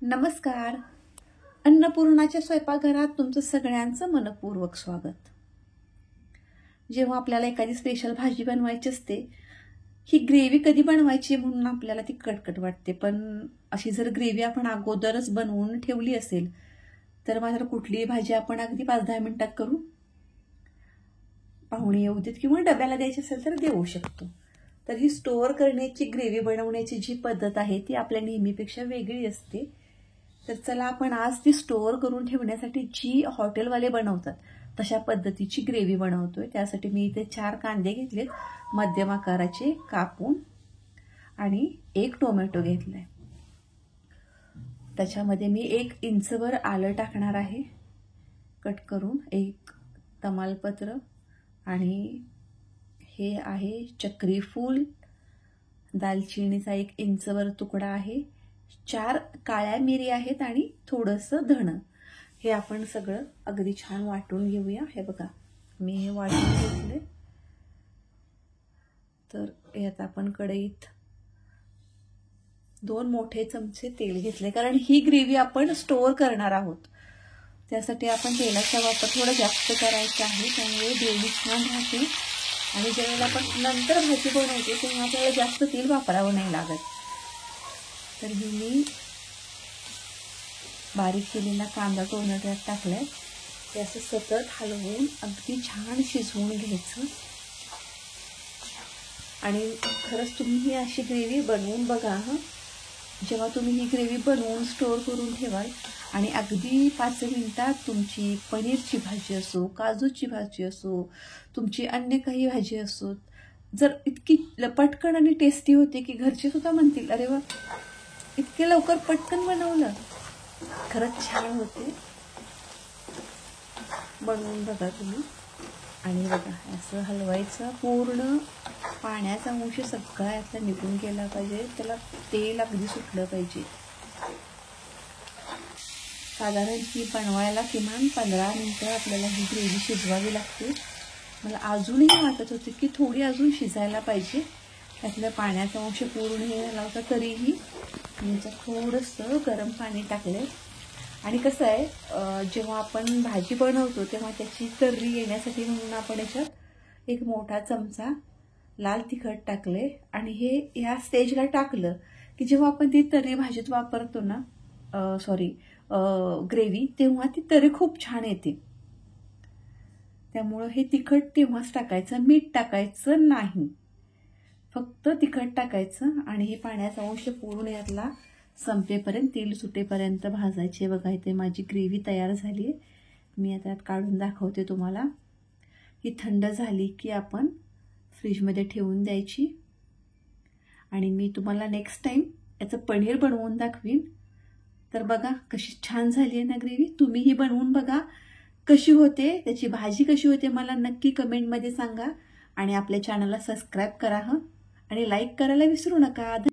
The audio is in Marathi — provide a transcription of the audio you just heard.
नमस्कार. अन्नपूर्णाच्या स्वयंपाकघरात तुमचं सगळ्यांचं मनपूर्वक स्वागत. जेव्हा आपल्याला एखादी स्पेशल भाजी बनवायची असते, ही ग्रेव्ही कधी बनवायची म्हणून आपल्याला ती कटकट वाटते. पण अशी जर ग्रेव्ही आपण अगोदरच बनवून ठेवली असेल तर मात्र कुठलीही भाजी आपण अगदी 5-10 मिनिटात करू, पाहुणे येऊ देत किंवा डब्याला द्यायची असेल तर देऊ शकतो. तर ही स्टोअर करण्याची, ग्रेव्ही बनवण्याची जी पद्धत आहे ती आपल्या नेहमीपेक्षा वेगळी असते. तर चला आपण आज ती स्टोअर करून ठेवण्यासाठी जी हॉटेलवाले बनवतात तशा पद्धतीची ग्रेव्ही बनवतोय. त्यासाठी मी इथे 4 कांदे घेतलेत मध्यम आकाराचे कापून आणि 1 टोमॅटो घेतलाय. त्याच्यामध्ये मी 1 इंचवर आलं टाकणार आहे कट करून, 1 तमालपत्र आणि हे आहे चक्री फूल, दालचिनीचा 1 इंचवर तुकडा आहे, 4 काळ्या मिरी आहेत आणि थोडंसं धण. हे आपण सगळं अगदी छान वाटून घेऊया. हे बघा मी हे वाटून घेतले. तर यात आपण कढईत 2 मोठे चमचे तेल घेतले, कारण ही ग्रेव्ही आपण स्टोअर करणार आहोत. त्यासाठी आपण तेलाचा वापर थोडा जास्त करायचा आहे, त्यामुळे ग्रेव्ही छान राहते. आणि ज्यावेळेला आपण नंतर भाजी बनवतो तेव्हा आपल्याला जास्त तेल वापरावं नाही लागत. तर ही मी बारीक केलेला कांदा टोमॅटो टाकलाय. ते असं सतत हलवून अगदी छान शिजवून घ्यायचं. आणि खरंच तुम्ही ही अशी ग्रेव्ही बनवून बघा. जेव्हा तुम्ही ही ग्रेव्ही बनवून स्टोअर करून ठेवाल आणि अगदी 5 मिनिटात तुमची पनीरची भाजी असो, काजूची भाजी असो, तुमची अन्य काही भाजी असो, जर इतकी पटकन आणि टेस्टी होते की घरचे सुद्धा म्हणतील, अरे वा, इतके लवकर पटकन बनवलं. खरंच छान होते. बनवून बघा तुम्ही. आणि बघा असं हलवायचं, पूर्ण पाण्याचा अंश सगळा यातला निघून गेला पाहिजे, त्याला तेल अगदी सुटलं पाहिजे. साधारण ही बनवायला किमान 15 मिनिटं आपल्याला ही ग्रेव्ही शिजवावी लागते. मला अजूनही वाटत होते की थोडी अजून शिजायला पाहिजे. त्यातलं पाण्याचा अंश पूर्ण हे झाला होता, तरीही मी थोडंसं गरम पाणी टाकलंय. आणि कसं आहे, जेव्हा आपण भाजी बनवतो तेव्हा त्याची तर्री येण्यासाठी म्हणून आपण याच्यात 1 मोठा चमचा लाल तिखट टाकले. आणि हे ह्या स्टेजला टाकलं की जेव्हा आपण ती तर्री भाजीत वापरतो ना, ग्रेव्ही, तेव्हा ती तर्री खूप छान येते. त्यामुळं हे तिखट तेव्हाच टाकायचं, मीठ टाकायचं नाही, फक्त तिखट टाकायचं. आणि हे पाण्याचा अंश पूर्ण यातला संपेपर्यंत, तेल सुटेपर्यंत भाजायचे. बघा इथे माझी ग्रेव्ही तयार झाली आहे. मी आता काढून दाखवते तुम्हाला. ही थंड झाली की आपण फ्रीजमध्ये ठेवून द्यायची. आणि मी तुम्हाला नेक्स्ट टाइम याचं पनीर बनवून दाखवीन. तर बघा कशी छान झाली आहे ना ग्रेव्ही. तुम्हीही बनवून बघा कशी होते, त्याची भाजी कशी होते मला नक्की कमेंटमध्ये सांगा. आणि आपल्या चॅनलला सबस्क्राईब करा आणि लाईक करायला विसरू नका.